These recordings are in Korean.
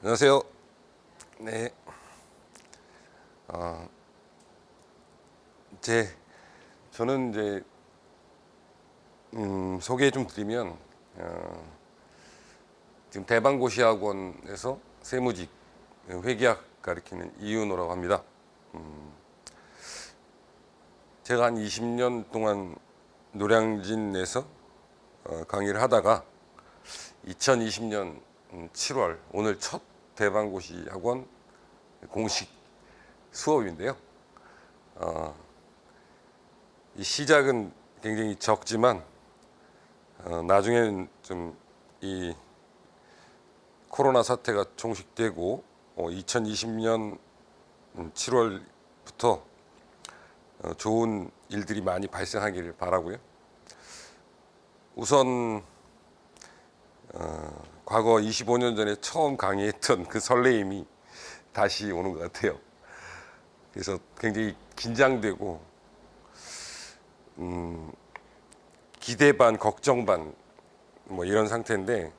안녕하세요. 네. 저는 이제 소개 좀 드리면 지금 대방고시학원에서 세무직 회계학 가르치는 이윤호라고 합니다. 제가 한 20년 동안 노량진에서 강의를 하다가 2020년 7월 오늘 첫 대방고시학원 공식 수업인데요. 이 시작은 굉장히 적지만 나중에는 좀 이 코로나 사태가 종식되고 2020년 7월부터 좋은 일들이 많이 발생하기를 바라고요. 우선 과거 25년 전에 처음 강의했던 그 설레임이 다시 오는 것 같아요. 그래서 굉장히 긴장되고 기대 반 걱정 반 뭐 이런 상태인데,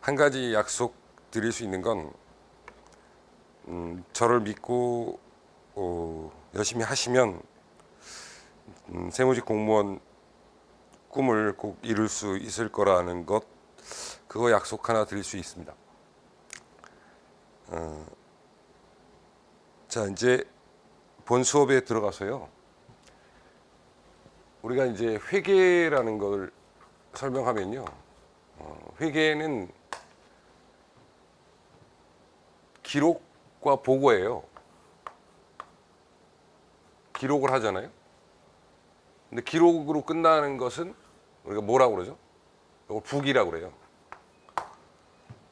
한 가지 약속 드릴 수 있는 건 저를 믿고 열심히 하시면 세무직 공무원 꿈을 꼭 이룰 수 있을 거라는 것, 그거 약속 하나 드릴 수 있습니다. 자, 이제 본 수업에 들어가서요. 우리가 이제 회계라는 걸 설명하면요. 회계는 기록과 보고예요. 기록을 하잖아요. 근데 기록으로 끝나는 것은 우리가 뭐라고 그러죠? 이걸 부기라고 그래요.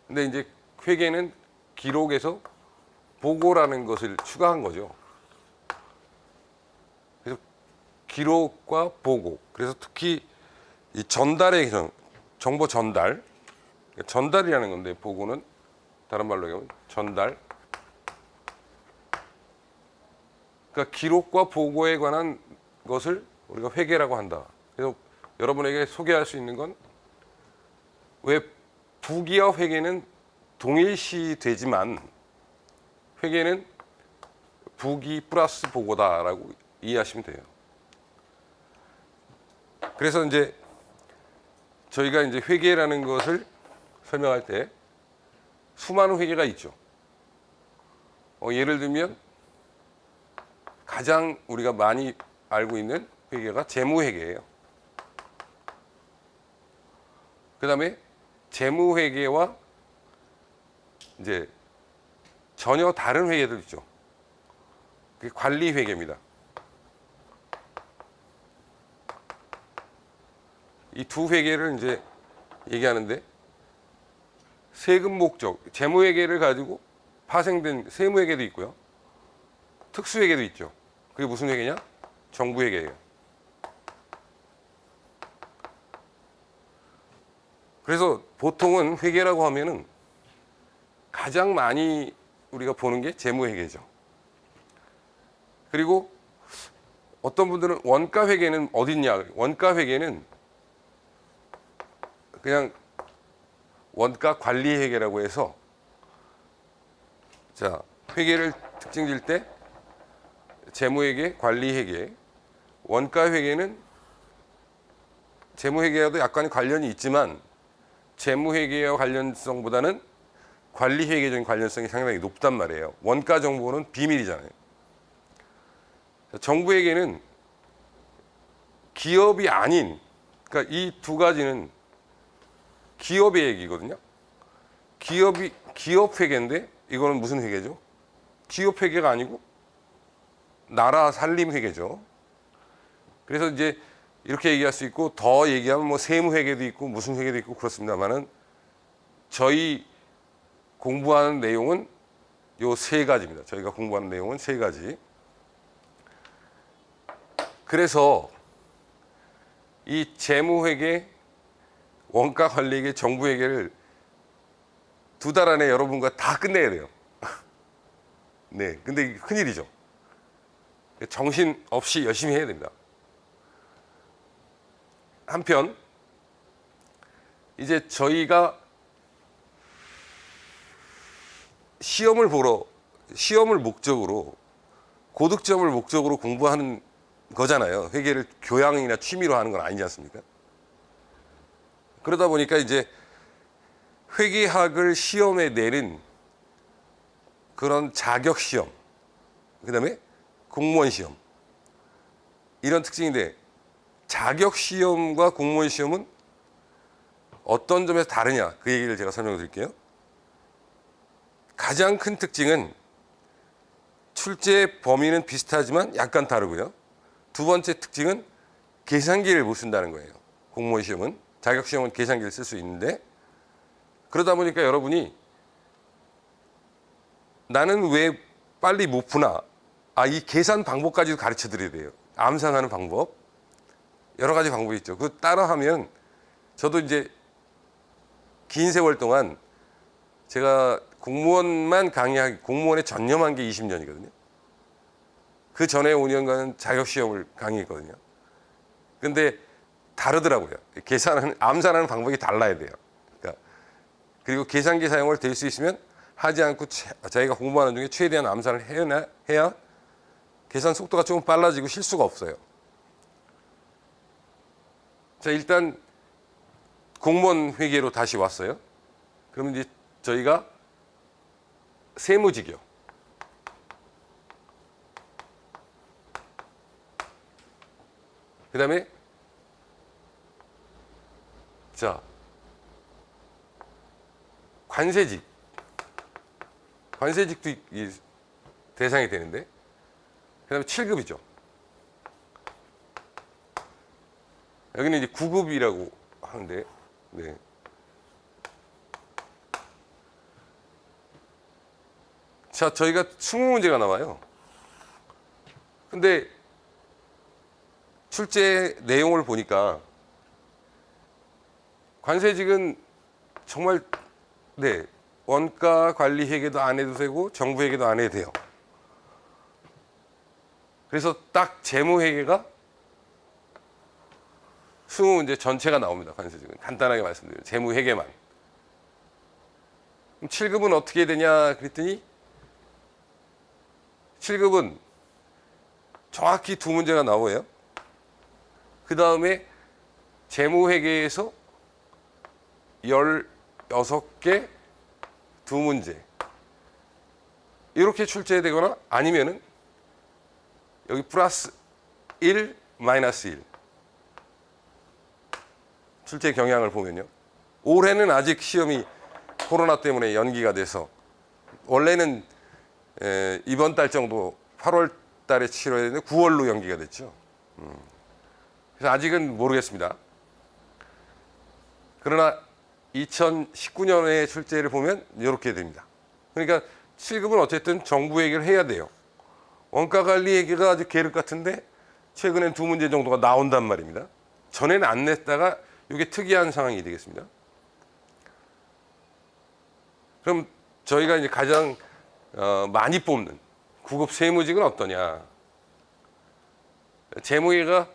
근데 이제 회계는 기록에서 보고라는 것을 추가한 거죠. 그래서 기록과 보고, 그래서 특히 이 전달의 정보 전달이라는 건데, 보고는 다른 말로 얘기하면 전달. 그러니까 기록과 보고에 관한 것을 우리가 회계라고 한다. 그래서 여러분에게 소개할 수 있는 건, 왜 부기와 회계는 동일시 되지만 회계는 부기 플러스 보고다라고 이해하시면 돼요. 그래서 이제 저희가 이제 회계라는 것을 설명할 때 수많은 회계가 있죠. 예를 들면 가장 우리가 많이 알고 있는 회계가 재무회계예요. 그 다음에 재무회계와 이제 전혀 다른 회계들 있죠. 그게 관리회계입니다. 이 두 회계를 이제 얘기하는데, 세금 목적, 재무회계를 가지고 파생된 세무회계도 있고요. 특수회계도 있죠. 그게 무슨 회계냐? 정부회계예요. 그래서 보통은 회계라고 하면은 가장 많이 우리가 보는 게 재무회계죠. 그리고 어떤 분들은 원가회계는 어딨냐? 원가회계는 그냥 원가 관리회계라고 해서, 자, 회계를 특징 질 때 재무회계, 관리회계, 원가회계는 재무회계와도 약간의 관련이 있지만 재무회계와 관련성보다는 관리회계적인 관련성이 상당히 높단 말이에요. 원가 정보는 비밀이잖아요. 정부회계는 기업이 아닌, 그러니까 이 두 가지는 기업의 얘기거든요. 기업 회계인데, 이거는 무슨 회계죠? 기업 회계가 아니고 나라 살림 회계죠. 그래서 이제 이렇게 얘기할 수 있고, 더 얘기하면 뭐 세무 회계도 있고 무슨 회계도 있고 그렇습니다만은, 저희 공부하는 내용은 요 세 가지입니다. 저희가 공부하는 내용은 세 가지. 그래서 이 재무회계, 원가관리회계, 정부회계를 2달 안에 여러분과 다 끝내야 돼요. 네, 근데 이게 큰일이죠. 정신 없이 열심히 해야 됩니다. 한편 이제 저희가 시험을 목적으로 고득점을 목적으로 공부하는 거잖아요. 회계를 교양이나 취미로 하는 건 아니지 않습니까? 그러다 보니까 이제 회계학을 시험에 내는 그런 자격 시험, 그다음에 공무원 시험 이런 특징인데 자격 시험과 공무원 시험은 어떤 점에서 다르냐 그 얘기를 제가 설명을 드릴게요. 가장 큰 특징은 출제 범위는 비슷하지만 약간 다르고요. 두 번째 특징은 계산기를 못 쓴다는 거예요. 공무원 시험은 자격 시험은 계산기를 쓸 수 있는데 그러다 보니까 여러분이 나는 왜 빨리 못 푸나 이 계산 방법까지도 가르쳐 드려야 돼요. 암산하는 방법 여러 가지 방법이 있죠. 그거 따라하면 저도 이제 긴 세월 동안 제가 공무원에 전념한 게 20년이거든요. 그 전에 5년간은 자격시험을 강의했거든요. 근데 다르더라고요. 암산하는 방법이 달라야 돼요. 그러니까 그리고 계산기 사용을 될 수 있으면 하지 않고 자기가 공부하는 중에 최대한 암산을 해야 계산 속도가 조금 빨라지고 실수가 없어요. 자, 일단 공무원 회계로 다시 왔어요. 그러면 이제 저희가 세무직이요. 그 다음에 자 관세직도 대상이 되는데 그 다음에 7급이죠. 여기는 이제 9급이라고 하는데 네. 자, 저희가 20문제가 나와요. 근데 출제 내용을 보니까 관세직은 정말 네, 원가 관리 회계도 안 해도 되고 정부 회계도 안 해도 돼요. 그래서 딱 재무 회계가 20문제 전체가 나옵니다. 관세직은 간단하게 말씀드리면 재무 회계만. 그럼 7급은 어떻게 되냐 그랬더니 7급은 정확히 2문제가 나오고요. 그 다음에 재무회계에서 16개 2문제 이렇게 출제되거나 아니면은 여기 플러스 1, 마이너스 1 출제 경향을 보면요. 올해는 아직 시험이 코로나 때문에 연기가 돼서 원래는 이번 달 정도 8월 달에 치러야 되는데 9월로 연기가 됐죠. 그래서 아직은 모르겠습니다. 그러나 2019년에 출제를 보면 이렇게 됩니다. 그러니까 7급은 어쨌든 정부 회계를 해야 돼요. 원가관리 회계가 아주 계륵 같은데 최근엔 2문제 정도가 나온단 말입니다. 전에는 안 냈다가 이게 특이한 상황이 되겠습니다. 그럼 저희가 이제 가장 많이 뽑는 9급 세무직은 어떠냐? 재무회계가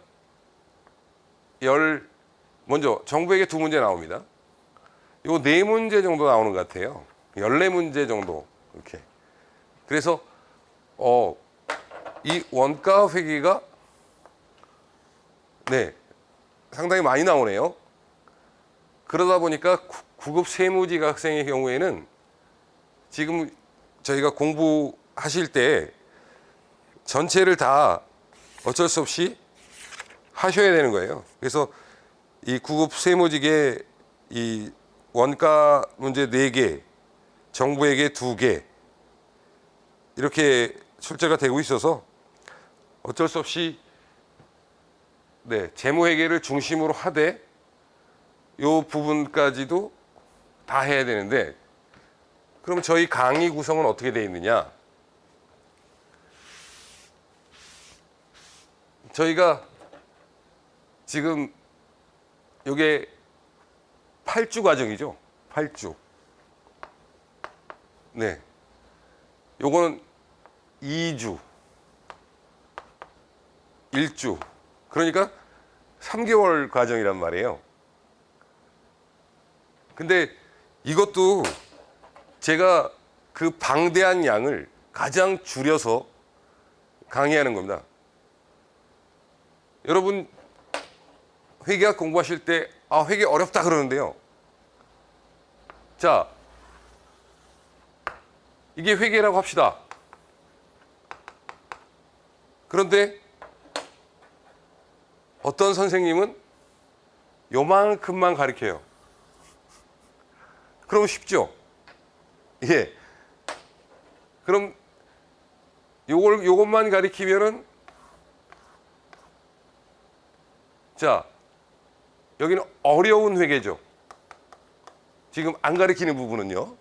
먼저 정부에게 2문제 나옵니다. 요 4문제 정도 나오는 것 같아요. 14문제 정도 이렇게. 그래서 이 원가 회계가 네 상당히 많이 나오네요. 그러다 보니까 9급 세무직 학생의 경우에는 지금 저희가 공부하실 때 전체를 다 어쩔 수 없이 하셔야 되는 거예요. 그래서 이 9급 세무직의 이 원가 문제 4개, 정부에게 2개 이렇게 출제가 되고 있어서 어쩔 수 없이 네, 재무회계를 중심으로 하되 요 부분까지도 다 해야 되는데 그럼 저희 강의 구성은 어떻게 되어 있느냐? 저희가 지금 요게 8주 과정이죠. 8주. 네. 요거는 2주. 1주. 그러니까 3개월 과정이란 말이에요. 근데 이것도 제가 그 방대한 양을 가장 줄여서 강의하는 겁니다. 여러분 회계학 공부하실 때 회계 어렵다 그러는데요. 자, 이게 회계라고 합시다. 그런데 어떤 선생님은 요만큼만 가르쳐요. 그럼 쉽죠? 예. 그럼 요것만 가르치면은, 자, 여기는 어려운 회계죠. 지금 안 가르치는 부분은요.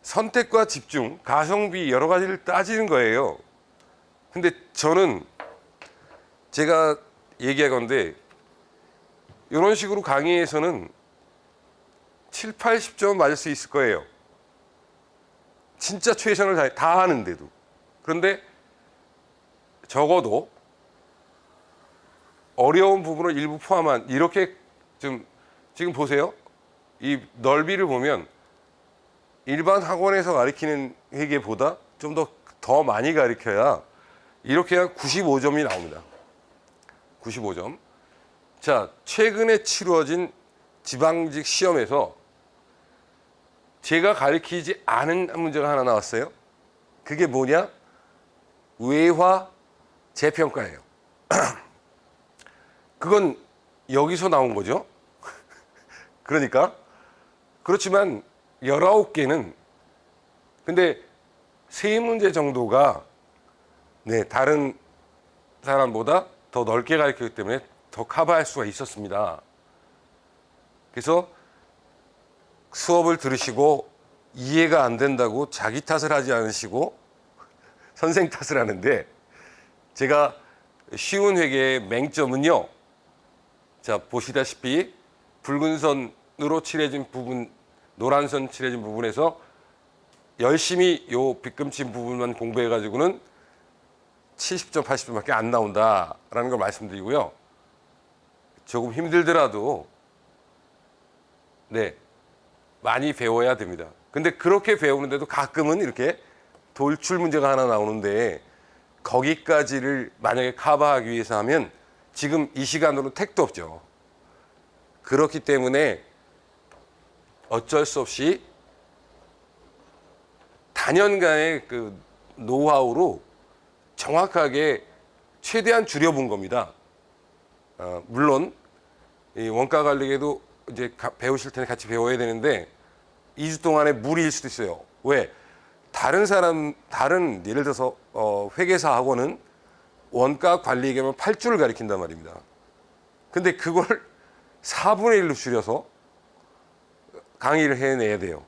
선택과 집중, 가성비 여러 가지를 따지는 거예요. 근데 저는 제가 얘기하건대 이런 식으로 강의에서는 7, 80점 맞을 수 있을 거예요. 진짜 최선을 다 하는데도. 그런데 적어도 어려운 부분을 일부 포함한 이렇게 좀 지금 보세요. 이 넓이를 보면 일반 학원에서 가르치는 회계보다 좀 더 많이 가르쳐야 이렇게 한 95점이 나옵니다. 95점. 자, 최근에 치루어진 지방직 시험에서 제가 가르치지 않은 문제가 하나 나왔어요. 그게 뭐냐? 외화 재평가예요. 그건 여기서 나온 거죠. 그러니까 그렇지만 19개는 근데 3문제 정도가 다른 사람보다 더 넓게 가르쳤기 때문에 더 커버할 수가 있었습니다. 그래서 수업을 들으시고 이해가 안 된다고 자기 탓을 하지 않으시고 선생 탓을 하는데, 제가 쉬운 회계의 맹점은요. 자, 보시다시피 붉은 선으로 칠해진 부분, 노란 선 칠해진 부분에서 열심히 요 빗금친 부분만 공부해 가지고는 70점, 80점밖에 안 나온다라는 걸 말씀드리고요. 조금 힘들더라도 많이 배워야 됩니다. 근데 그렇게 배우는데도 가끔은 이렇게 돌출 문제가 하나 나오는데, 거기까지를 만약에 커버하기 위해서 하면 지금 이 시간으로는 택도 없죠. 그렇기 때문에 어쩔 수 없이 단연간의 그 노하우로 정확하게 최대한 줄여본 겁니다. 물론 이 원가 관리에도 이제 배우실 텐데 같이 배워야 되는데 2주 동안에 무리일 수도 있어요. 왜? 다른 예를 들어서 회계사 학원은 원가 관리 개념 8주를 가리킨단 말입니다. 근데 그걸 4분의 1로 줄여서 강의를 해내야 돼요.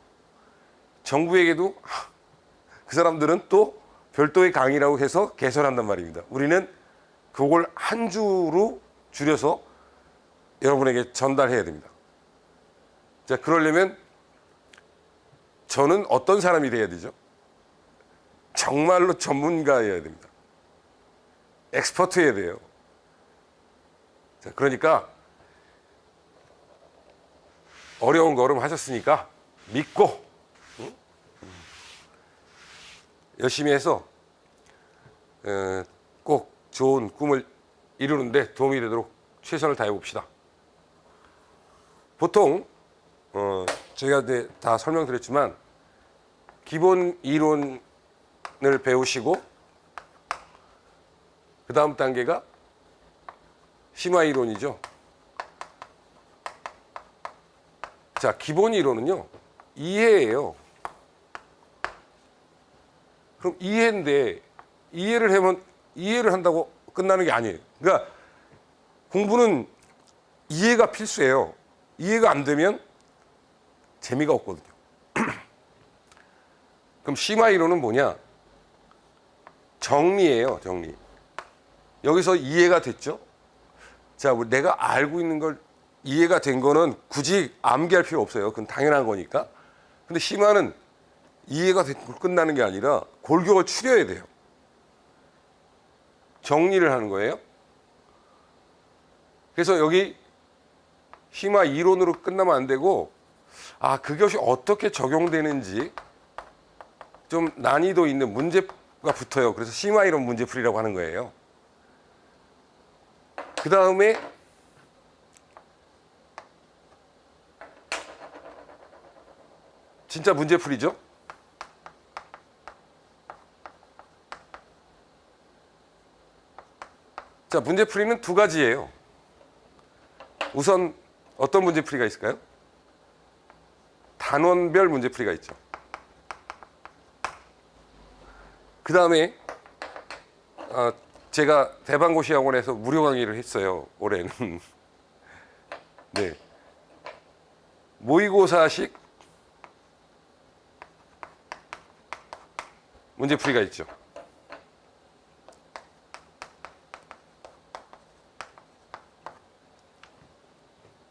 정부에게도 그 사람들은 또 별도의 강의라고 해서 개설한단 말입니다. 우리는 그걸 한 주로 줄여서 여러분에게 전달해야 됩니다. 자, 그러려면 저는 어떤 사람이 돼야 되죠? 정말로 전문가여야 됩니다. 엑스퍼트여야 돼요. 자, 그러니까 어려운 걸음 하셨으니까 믿고 열심히 해서 꼭 좋은 꿈을 이루는데 도움이 되도록 최선을 다해 봅시다. 보통 제가 다 설명드렸지만 기본 이론을 배우시고 그 다음 단계가 심화 이론이죠. 자, 기본 이론은요 이해예요. 그럼 이해인데 이해를 한다고 끝나는 게 아니에요. 그러니까 공부는 이해가 필수예요. 이해가 안 되면 재미가 없거든요. 그럼 심화 이론은 뭐냐? 정리예요, 정리. 여기서 이해가 됐죠? 자, 내가 알고 있는 걸 이해가 된 거는 굳이 암기할 필요 없어요. 그건 당연한 거니까. 근데 심화는 이해가 됐고 끝나는 게 아니라 골격을 추려야 돼요. 정리를 하는 거예요. 그래서 여기 심화 이론으로 끝나면 안 되고 그것이 어떻게 적용되는지 좀 난이도 있는 문제가 붙어요. 그래서 심화 이론 문제풀이라고 하는 거예요. 그 다음에 진짜 문제풀이죠. 자, 문제풀이는 두 가지예요. 우선 어떤 문제풀이가 있을까요? 단원별 문제풀이가 있죠. 그 다음에 제가 대방고시학원에서 무료 강의를 했어요. 올해는. 네. 모의고사식 문제풀이가 있죠.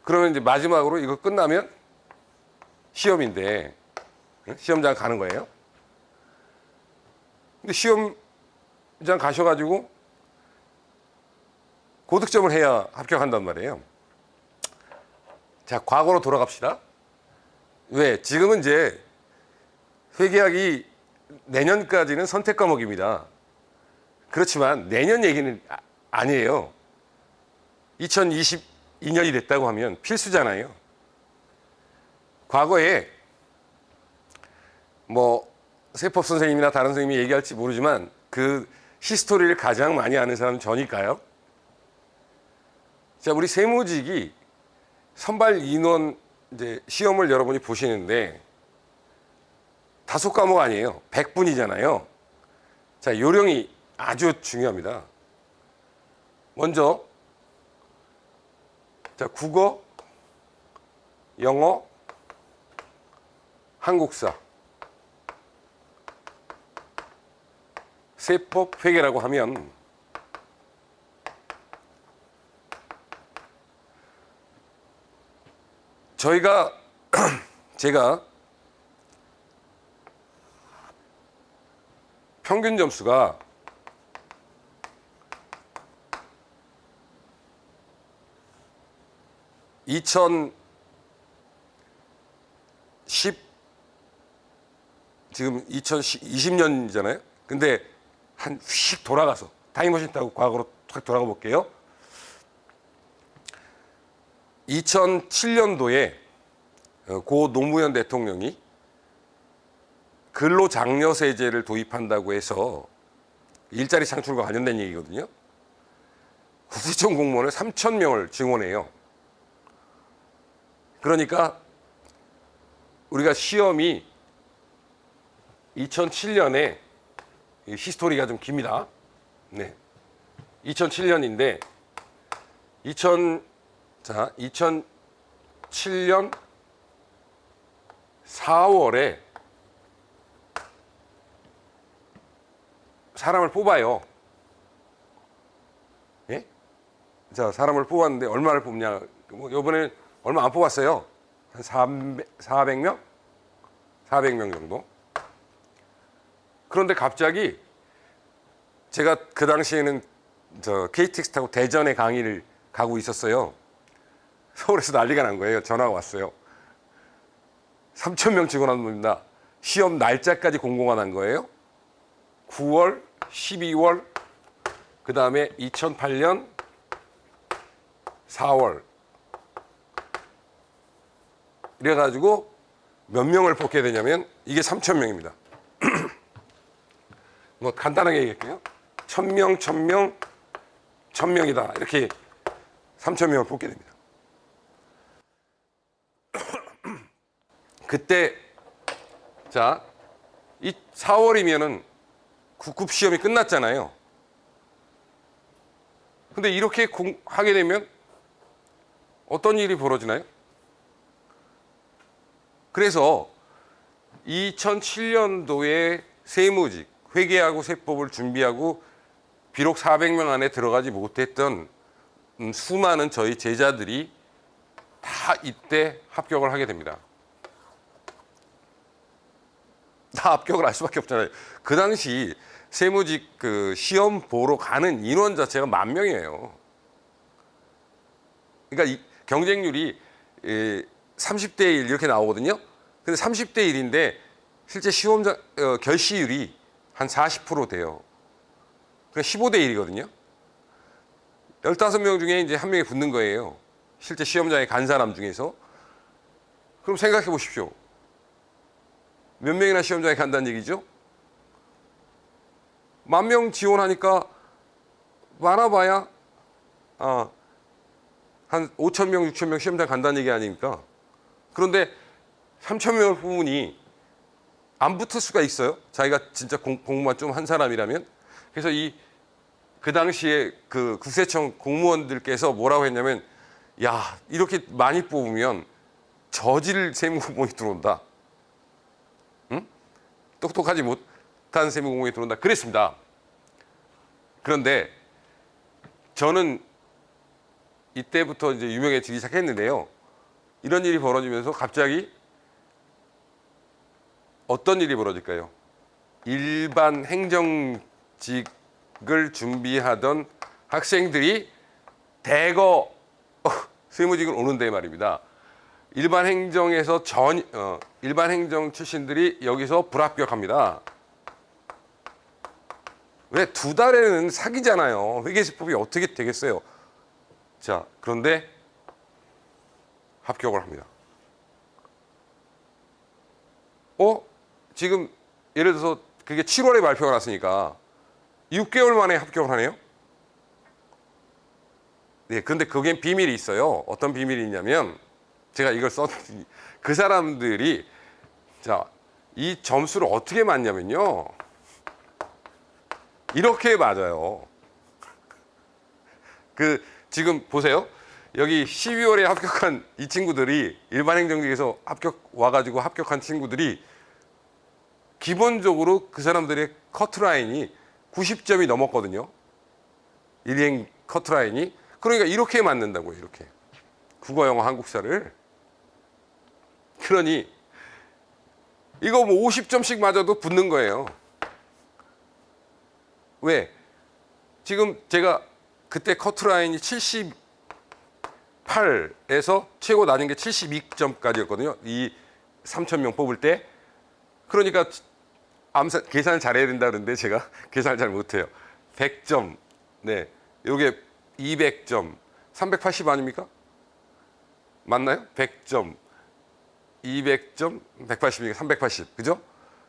그러면 이제 마지막으로 이거 끝나면 시험인데 시험장 가는 거예요. 근데 시험장 가셔가지고 고득점을 해야 합격한단 말이에요. 자, 과거로 돌아갑시다. 왜? 지금은 이제 회계학이 내년까지는 선택 과목입니다. 그렇지만 내년 얘기는 아니에요. 2022년이 됐다고 하면 필수잖아요. 과거에 뭐 세법 선생님이나 다른 선생님이 얘기할지 모르지만 그 히스토리를 가장 많이 아는 사람은 저니까요. 자, 우리 세무직이 선발 인원 이제 시험을 여러분이 보시는데 5과목 아니에요. 100분이잖아요. 자, 요령이 아주 중요합니다. 먼저 자, 국어, 영어, 한국사, 세법, 회계라고 하면 제가 평균 점수가 2010 지금 2020년이잖아요. 근데 한 휙 돌아가서 타임머신 타고 과거로 확 돌아가 볼게요. 2007년도에 고 노무현 대통령이 근로장려세제를 도입한다고 해서 일자리 창출과 관련된 얘기거든요. 국세청 공무원을 3,000명을 증원해요. 그러니까 우리가 시험이 2007년에 히스토리가 좀 깁니다. 네. 2007년인데 2007년 4월에 사람을 뽑아요. 예? 자, 사람을 뽑았는데 얼마를 뽑냐? 뭐 이번에 얼마 안 뽑았어요. 한 400명? 400명 정도. 그런데 갑자기 제가 그 당시에는 KTX 타고 대전에 강의를 가고 있었어요. 서울에서 난리가 난 거예요. 전화가 왔어요. 3,000명 증원한 겁니다. 시험 날짜까지 공고가 난 거예요. 9월, 12월, 그 다음에 2008년 4월. 이래가지고 몇 명을 뽑게 되냐면 이게 3,000명입니다. 뭐 간단하게 얘기할게요. 1,000명, 1,000명, 1,000명이다. 이렇게 3,000명을 뽑게 됩니다. 그때 자, 이 4월이면은 국급 시험이 끝났잖아요. 근데 이렇게 하게 되면 어떤 일이 벌어지나요? 그래서 2007년도에 세무직, 회계하고 세법을 준비하고 비록 400명 안에 들어가지 못했던 수많은 저희 제자들이 다 이때 합격을 하게 됩니다. 다 합격을 할 수밖에 없잖아요. 그 당시 세무직 그 시험 보러 가는 인원 자체가 10,000명이에요. 그러니까 이 경쟁률이 30대 1 이렇게 나오거든요. 근데 30대 1인데 실제 시험장 결시율이 한 40% 돼요. 그러니까 15대 1이거든요. 15명 중에 이제 한 명이 붙는 거예요. 실제 시험장에 간 사람 중에서. 그럼 생각해 보십시오. 몇 명이나 시험장에 간다는 얘기죠? 10,000명 지원하니까 많아봐야 한 5,000명, 6,000명 시험장 간다는 얘기 아닙니까? 그런데 3,000명을 뽑으니 안 붙을 수가 있어요? 자기가 진짜 공부만 좀 한 사람이라면? 그래서 그 당시에 그 국세청 공무원들께서 뭐라고 했냐면, 야, 이렇게 많이 뽑으면 저질 세무공무원이 들어온다. 응? 똑똑하지 못한 세무공무원이 들어온다. 그랬습니다. 그런데 저는 이때부터 이제 유명해지기 시작했는데요. 이런 일이 벌어지면서 갑자기 어떤 일이 벌어질까요? 일반 행정직을 준비하던 학생들이 대거 세무직을 오는데 말입니다. 일반 행정에서 일반 행정 출신들이 여기서 불합격합니다. 왜? 2달에는 사기잖아요. 회계세법이 어떻게 되겠어요? 자, 그런데 합격을 합니다. 지금 예를 들어서 그게 7월에 발표가 났으니까 6개월 만에 합격을 하네요. 네, 근데 그게 비밀이 있어요. 어떤 비밀이 있냐면 제가 이걸 썼더니 그 사람들이 자, 이 점수를 어떻게 맞냐면요. 이렇게 맞아요. 지금 보세요. 여기 12월에 합격한 이 친구들이 일반 행정직에서 와가지고 합격한 친구들이 기본적으로 그 사람들의 커트라인이 90점이 넘었거든요. 1행 커트라인이. 그러니까 이렇게 맞는다고요. 이렇게. 국어, 영어, 한국사를. 그러니 이거 뭐 50점씩 맞아도 붙는 거예요. 왜? 지금 제가 그때 커트라인이 78에서 최고 낮은 게 72점까지였거든요. 이 3,000명 뽑을 때. 그러니까 계산을 잘해야 된다 그러는데 제가 계산을 잘 못해요. 100점, 네, 요게 200점, 380 아닙니까? 맞나요? 100점, 200점, 180이니까 380, 그죠?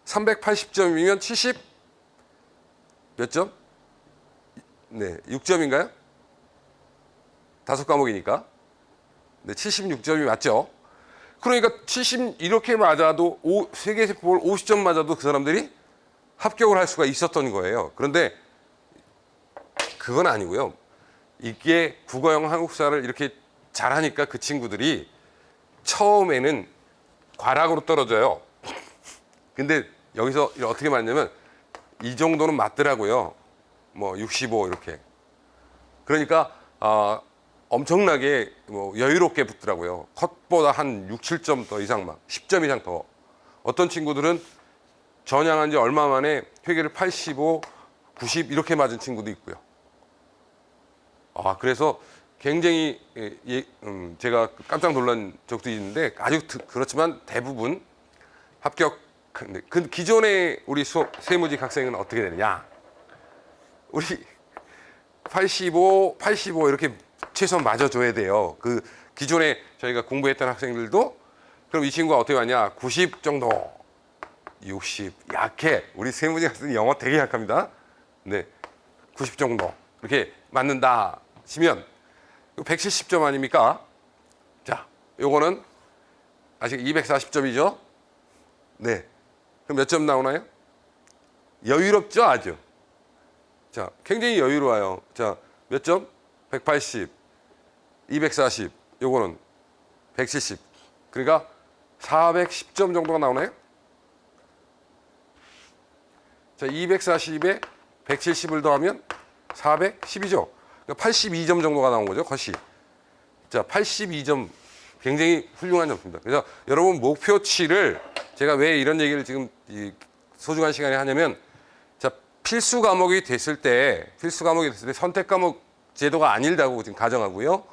380점이면 70 몇 점? 네, 6점인가요? 5과목이니까. 네, 76점이 맞죠? 그러니까 70 이렇게 맞아도 세계세법을 50점 맞아도 그 사람들이 합격을 할 수가 있었던 거예요. 그런데 그건 아니고요. 이게 국어, 영어, 한국사를 이렇게 잘하니까 그 친구들이 처음에는 과락으로 떨어져요. 근데 여기서 어떻게 맞냐면 이 정도는 맞더라고요. 뭐 65 이렇게. 그러니까 엄청나게 뭐 여유롭게 붙더라고요. 컷보다 한 6, 7점 더 이상 막 10점 이상 더. 어떤 친구들은 전향한 지 얼마 만에 회계를 85, 90 이렇게 맞은 친구도 있고요. 그래서 굉장히 제가 깜짝 놀란 적도 있는데 아주 그렇지만 대부분 합격. 그 기존의 우리 세무직 학생은 어떻게 되느냐? 우리 85 이렇게 최소한 맞아줘야 돼요. 그 기존에 저희가 공부했던 학생들도 그럼 이 친구가 어떻게 맞냐? 90 정도, 60 약해. 우리 세무직 학생이 영어 되게 약합니다. 네, 90 정도 이렇게 맞는다 치면 170점 아닙니까? 자, 요거는 아직 240점이죠? 네. 그럼 몇 점 나오나요? 여유롭죠, 아주. 자, 굉장히 여유로워요. 자, 몇 점? 180, 240, 요거는 170. 그러니까 410점 정도가 나오나요? 자, 240에 170을 더하면 412죠. 그러니까 82점 정도가 나온 거죠, 컷이. 자, 82점 굉장히 훌륭한 점수입니다. 그래서 여러분 목표치를 제가 왜 이런 얘기를 지금 이 소중한 시간에 하냐면, 자, 필수 과목이 됐을 때 선택 과목 제도가 아니라고 지금 가정하고요.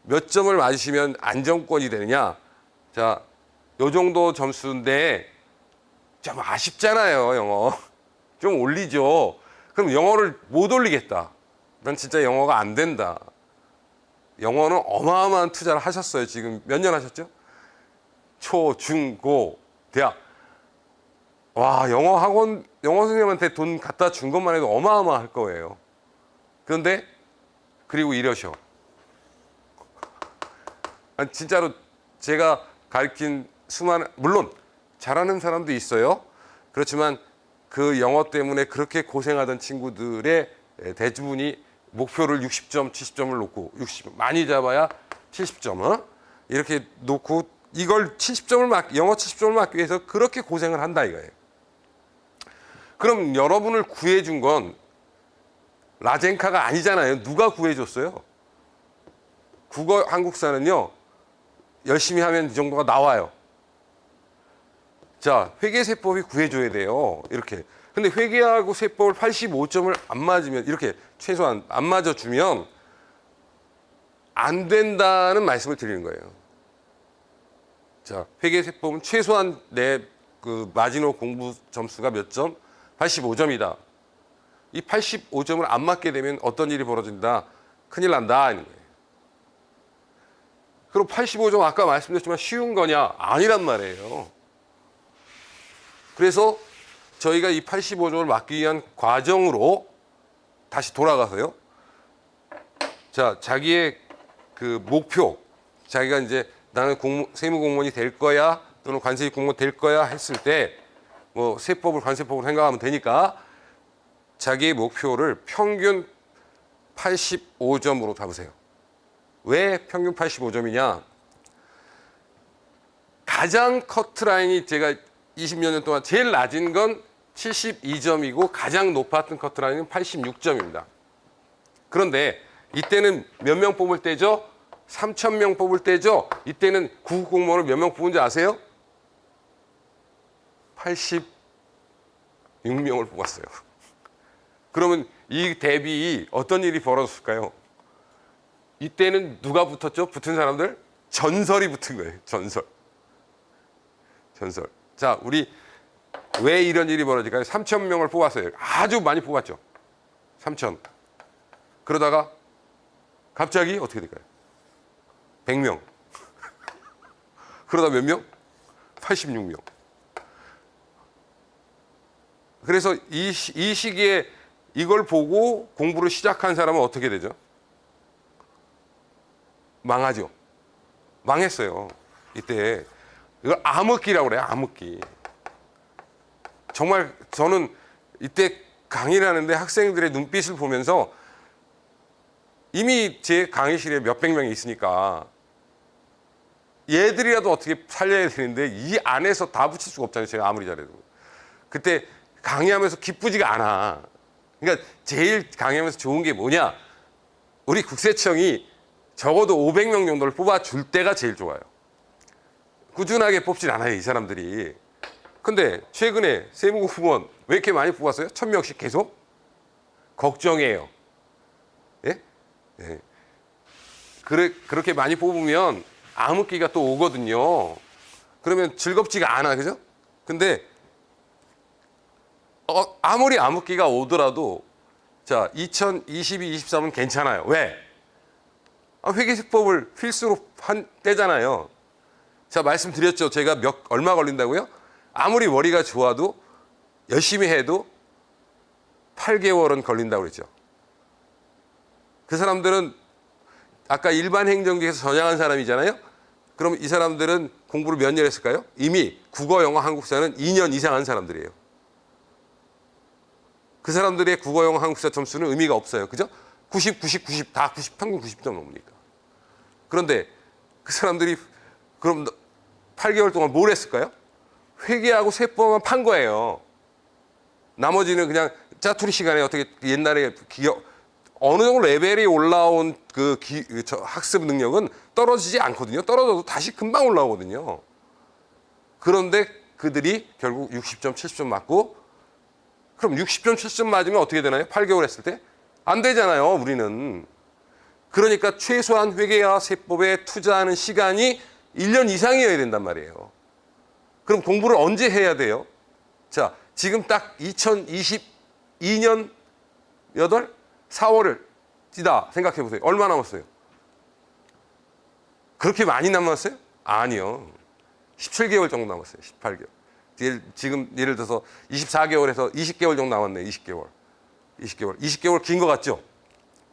몇 점을 맞으시면 안정권이 되느냐? 자, 요 정도 점수인데 좀 아쉽잖아요, 영어. 좀 올리죠. 그럼 영어를 못 올리겠다. 난 진짜 영어가 안 된다. 영어는 어마어마한 투자를 하셨어요. 지금 몇 년 하셨죠? 초, 중, 고, 대학. 와, 영어 학원, 영어 선생님한테 돈 갖다 준 것만 해도 어마어마할 거예요. 그런데, 그리고 이러셔. 아니, 진짜로 제가 가르친 수많은, 물론 잘하는 사람도 있어요. 그렇지만 그 영어 때문에 그렇게 고생하던 친구들의 대부분이 목표를 60점, 70점을 놓고 60점, 많이 잡아야 70점, 이렇게 놓고 이걸 70점을 영어 70점을 맞기 위해서 그렇게 고생을 한다 이거예요. 그럼 여러분을 구해준 건 라젠카가 아니잖아요. 누가 구해줬어요? 국어 한국사는요, 열심히 하면 이 정도가 나와요. 자, 회계세법이 구해줘야 돼요. 이렇게. 근데 회계하고 세법을 85점을 안 맞으면, 이렇게 최소한 안 맞아주면 안 된다는 말씀을 드리는 거예요. 자, 회계세법은 최소한 내 그 마지노 공부 점수가 몇 점? 85점이다. 이 85점을 안 맞게 되면 어떤 일이 벌어진다? 큰일 난다. 하는 거예요. 그럼 85점 아까 말씀드렸지만 쉬운 거냐? 아니란 말이에요. 그래서 저희가 이 85점을 맞기 위한 과정으로 다시 돌아가서요. 자, 자기의 그 목표, 자기가 이제 나는 세무공무원이 될 거야 또는 관세직 공무원 될 거야 했을 때 뭐 세법을 관세법으로 생각하면 되니까 자기의 목표를 평균 85점으로 잡으세요. 왜 평균 85점이냐? 가장 커트라인이 제가 20몇 년 동안 제일 낮은 건 72점이고 가장 높았던 커트라인은 86점입니다. 그런데 이때는 몇 명 뽑을 때죠? 3,000명 뽑을 때죠? 이때는 구급 공무원을 몇 명 뽑은지 아세요? 86명을 뽑았어요. 그러면 이 대비 어떤 일이 벌어졌을까요? 이때는 누가 붙었죠? 붙은 사람들? 전설이 붙은 거예요. 전설. 자, 우리 왜 이런 일이 벌어질까요? 3,000명을 뽑았어요. 아주 많이 뽑았죠. 3,000. 그러다가 갑자기 어떻게 될까요? 100명. 그러다 몇 명? 86명. 그래서 이 시기에 이걸 보고 공부를 시작한 사람은 어떻게 되죠? 망하죠. 망했어요. 이때. 이걸 암흑기라고 그래요. 암흑기. 정말 저는 이때 강의를 하는데 학생들의 눈빛을 보면서 이미 제 강의실에 몇백 명이 있으니까 얘들이라도 어떻게 살려야 되는데 이 안에서 다 붙일 수가 없잖아요. 제가 아무리 잘해도. 그때 강의하면서 기쁘지가 않아. 그러니까 제일 강의하면서 좋은 게 뭐냐? 우리 국세청이 적어도 500명 정도를 뽑아줄 때가 제일 좋아요. 꾸준하게 뽑진 않아요, 이 사람들이. 근데 최근에 세무공무원 왜 이렇게 많이 뽑았어요? 1,000명씩 계속? 걱정해요. 예? 예. 그렇게 많이 뽑으면 암흑기가 또 오거든요. 그러면 즐겁지가 않아, 그죠? 근데 아무리 암흑기가 오더라도 자, 2022, 23은 괜찮아요. 왜? 회계세법을 필수로 한 때잖아요. 자, 말씀드렸죠. 제가 얼마 걸린다고요? 아무리 머리가 좋아도 열심히 해도 8개월은 걸린다고 그랬죠. 그 사람들은 아까 일반 행정직에서 전향한 사람이잖아요. 그럼 이 사람들은 공부를 몇 년 했을까요? 이미 국어, 영어, 한국사는 2년 이상 한 사람들이에요. 그 사람들의 국어, 영어, 한국사 점수는 의미가 없어요. 그죠? 90, 90, 90, 다 90, 평균 90점 넘으니까. 그런데 그 사람들이 그럼 8개월 동안 뭘 했을까요? 회계하고 세법만 판 거예요. 나머지는 그냥 짜투리 시간에 어떻게 옛날에 어느 정도 레벨이 올라온 학습 능력은 떨어지지 않거든요. 떨어져도 다시 금방 올라오거든요. 그런데 그들이 결국 60점, 70점 맞고 그럼 60점, 70점 맞으면 어떻게 되나요? 8개월 했을 때? 안 되잖아요, 우리는. 그러니까 최소한 회계와 세법에 투자하는 시간이 1년 이상이어야 된단 말이에요. 그럼 공부를 언제 해야 돼요? 자, 지금 딱 2022년 4월을 찌다 생각해 보세요. 얼마 남았어요? 그렇게 많이 남았어요? 아니요. 17개월 정도 남았어요. 18개월. 지금 예를 들어서 24개월에서 20개월 정도 남았네요. 20개월 긴 것 같죠?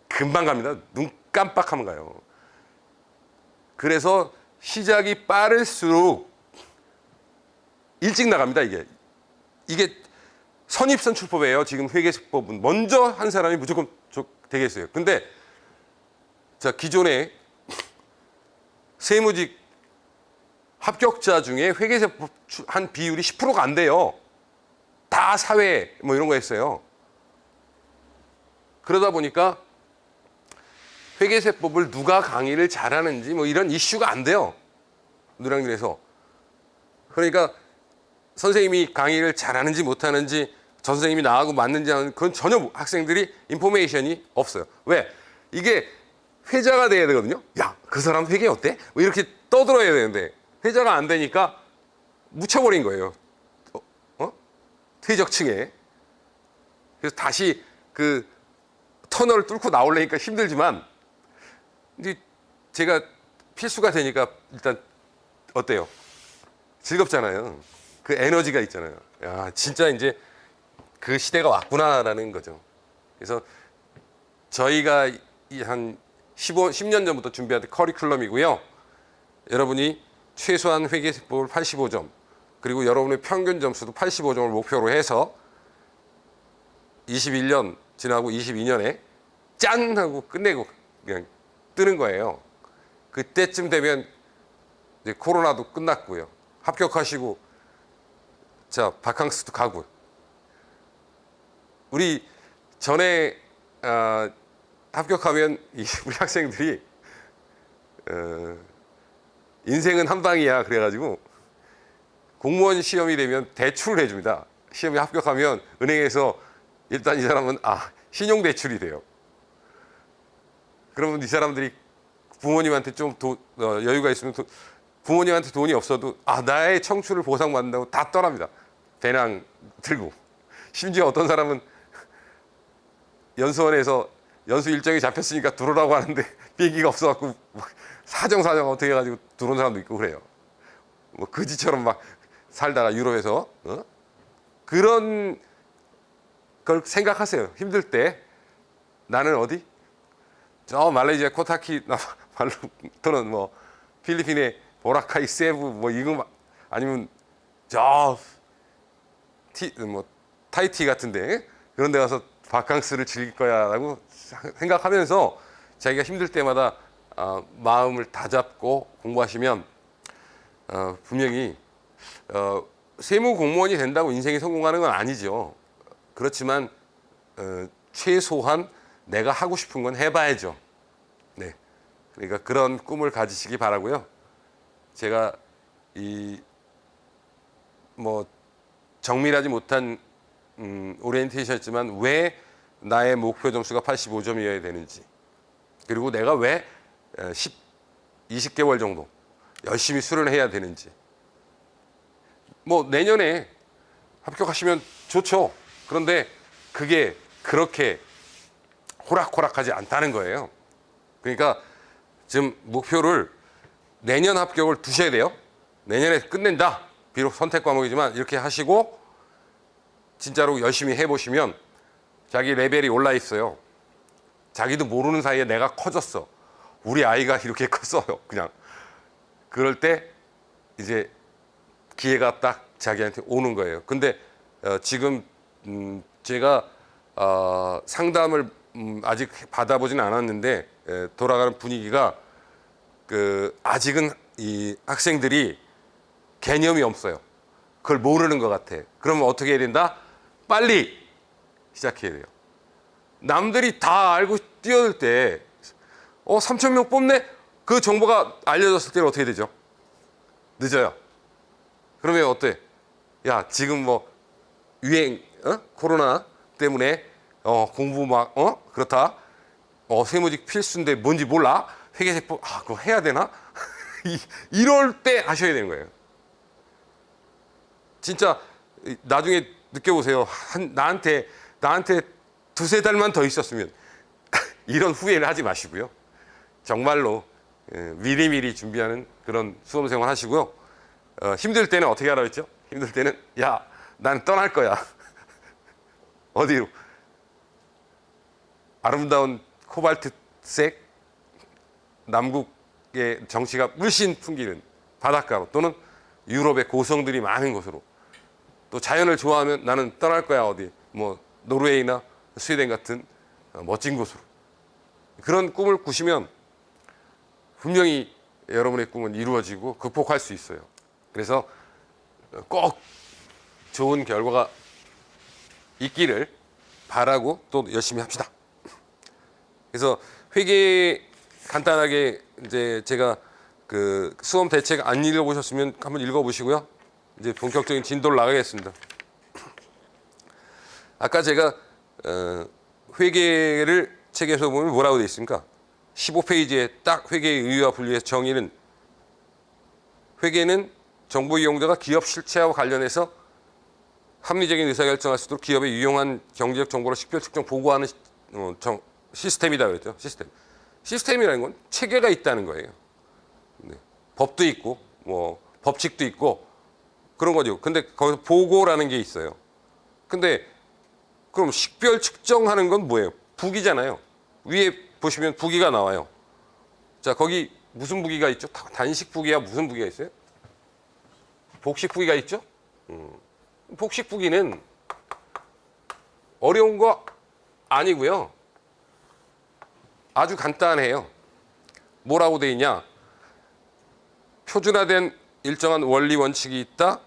금방 갑니다. 눈 깜빡하면 가요. 그래서 시작이 빠를수록 일찍 나갑니다. 이게 선입선출법이에요. 지금 회계법은 먼저 한 사람이 무조건 되겠어요. 근데 자, 기존에 세무직 합격자 중에 회계세법 한 비율이 10%가 안 돼요. 다 사회 뭐 이런 거 했어요. 그러다 보니까 회계세법을 누가 강의를 잘하는지 뭐 이런 이슈가 안 돼요. 노량진에서. 그러니까 선생님이 강의를 잘하는지 못하는지 전 선생님이 나하고 맞는지 하는 그건 전혀 학생들이 인포메이션이 없어요. 왜? 이게 회자가 돼야 되거든요. 야, 그 사람 회계 어때? 뭐 이렇게 떠들어야 되는데 회자가 안 되니까 묻혀버린 거예요. 퇴적층에. 그래서 다시 그 터널을 뚫고 나오려니까 힘들지만 이제 제가 필수가 되니까 일단 어때요? 즐겁잖아요. 그 에너지가 있잖아요. 야, 진짜 이제 그 시대가 왔구나라는 거죠. 그래서 저희가 한 10년 전부터 준비한 커리큘럼이고요. 여러분이 최소한 회계세법을 85점, 그리고 여러분의 평균 점수도 85점을 목표로 해서 21년 지나고 22년에 짠 하고 끝내고 그냥 뜨는 거예요. 그때쯤 되면 이제 코로나도 끝났고요. 합격하시고 자, 바캉스도 가고. 우리 전에 합격하면 우리 학생들이 인생은 한 방이야 그래가지고 공무원 시험이 되면 대출을 해줍니다. 시험에 합격하면 은행에서 일단 이 사람은 신용 대출이 돼요. 그러면 이 사람들이 부모님한테 좀 여유가 있으면 부모님한테 돈이 없어도 나의 청춘을 보상받는다고 다 떠납니다. 배낭 들고. 심지어 어떤 사람은 연수원에서 연수 일정이 잡혔으니까 들어오라고 하는데 비행기가 없어갖고 사정 어떻게 해가지고 들어온 사람도 있고 그래요. 뭐 거지처럼 막 살다가 유럽에서 그런 걸 생각하세요. 힘들 때 나는 어디? 저 말레이시아 코타키나발루토는 뭐 필리핀의 보라카이 세부 뭐 이거 아니면 저 타이티 같은데 그런 데 가서 바캉스를 즐길 거야라고 생각하면서 자기가 힘들 때마다 마음을 다잡고 공부하시면 분명히 세무 공무원이 된다고 인생이 성공하는 건 아니죠. 그렇지만 최소한 내가 하고 싶은 건 해봐야죠. 네, 그러니까 그런 꿈을 가지시기 바라고요. 제가 정밀하지 못한 오리엔테이션이었지만 왜 나의 목표 점수가 85점이어야 되는지, 그리고 내가 왜 20개월 정도 열심히 수련해야 되는지. 뭐 내년에 합격하시면 좋죠. 그런데 그게 그렇게 호락호락하지 않다는 거예요. 그러니까 지금 목표를 내년 합격을 두셔야 돼요. 내년에 끝낸다. 비록 선택 과목이지만 이렇게 하시고 진짜로 열심히 해보시면 자기 레벨이 올라 있어요. 자기도 모르는 사이에 내가 커졌어. 우리 아이가 이렇게 컸어요. 그냥 그럴 때 이제 기회가 딱 자기한테 오는 거예요. 근데 지금 제가 상담을 아직 받아보지는 않았는데 돌아가는 분위기가 아직은 이 학생들이 개념이 없어요. 그걸 모르는 것 같아. 그러면 어떻게 해야 된다? 빨리 시작해야 돼요. 남들이 다 알고 뛰어들 때 3,000명 뽑네? 그 정보가 알려졌을 때는 어떻게 되죠? 늦어요. 그러면 어때? 야, 지금 뭐 유행, 코로나 때문에 공부 막 그렇다. 세무직 필수인데 뭔지 몰라? 회계세법 그거 해야 되나? 이럴 때 하셔야 되는 거예요. 진짜 나중에 느껴보세요. 나한테 두세 달만 더 있었으면 이런 후회를 하지 마시고요. 정말로 미리미리 준비하는 그런 수험생활 하시고요. 힘들 때는 어떻게 하라고 했죠? 힘들 때는 야, 난 떠날 거야. 어디로? 아름다운 코발트색 남극의 정취가 물씬 풍기는 바닷가로, 또는 유럽의 고성들이 많은 곳으로, 또 자연을 좋아하면 나는 떠날 거야. 어디? 뭐 노르웨이나 스웨덴 같은 멋진 곳으로. 그런 꿈을 꾸시면 분명히 여러분의 꿈은 이루어지고 극복할 수 있어요. 그래서 꼭 좋은 결과가 있기를 바라고 또 열심히 합시다. 그래서 회계 간단하게 이제 제가 그 수험 대책 안 읽어보셨으면 한번 읽어보시고요. 이제 본격적인 진도를 나가겠습니다. 아까 제가 회계를 책에서 보면 뭐라고 되어 있습니까? 15페이지에 딱 회계의 의의와 분리의 정의는, 회계는 정보 이용자가 기업 실체와 관련해서 합리적인 의사결정할 수 있도록 기업에 유용한 경제적 정보를 식별 측정 보고하는 시스템이다 그랬죠. 시스템이라는 건 체계가 있다는 거예요. 네. 법도 있고 뭐 법칙도 있고 그런 거죠. 근데 거기서 보고라는 게 있어요. 근데 그럼 식별 측정하는 건 뭐예요? 부기잖아요. 위에 보시면 부기가 나와요. 자, 거기 무슨 부기가 있죠? 단식 부기야 무슨 부기가 있어요? 복식 부기가 있죠? 복식 부기는 어려운 거 아니고요. 아주 간단해요. 뭐라고 돼 있냐? 표준화된 일정한 원리 원칙이 있다.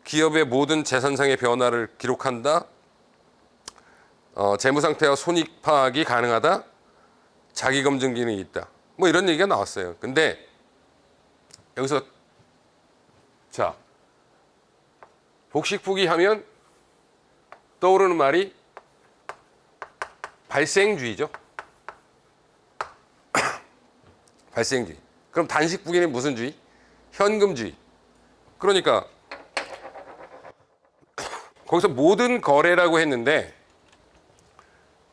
기업의 모든 재산상의 변화를 기록한다. 재무 상태와 손익 파악이 가능하다. 자기 검증 기능이 있다. 뭐 이런 얘기가 나왔어요. 근데 여기서 자, 복식부기 하면 떠오르는 말이 발생주의죠. 발생주의. 그럼 단식부기는 무슨 주의? 현금주의. 그러니까 거기서 모든 거래라고 했는데,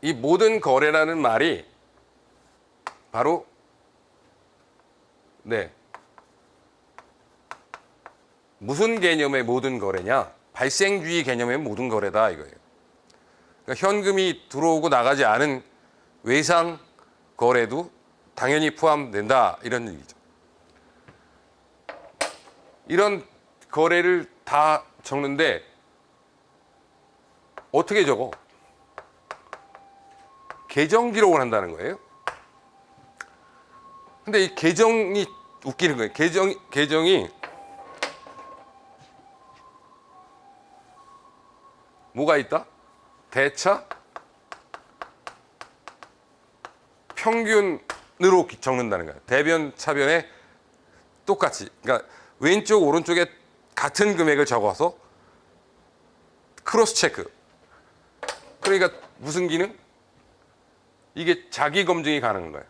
이 모든 거래라는 말이 바로 무슨 개념의 모든 거래냐? 발생주의 개념의 모든 거래다 이거예요. 그러니까 현금이 들어오고 나가지 않은 외상 거래도 당연히 포함된다 이런 얘기죠. 이런 거래를 다 적는데 어떻게 적어? 계정 기록을 한다는 거예요. 근데 이 계정이 웃기는 거예요. 계정이 뭐가 있다? 대차, 평균으로 적는다는 거예요. 대변, 차변에 똑같이. 그러니까 왼쪽, 오른쪽에 같은 금액을 적어서 크로스 체크. 그러니까 무슨 기능? 이게 자기 검증이 가능한 거예요.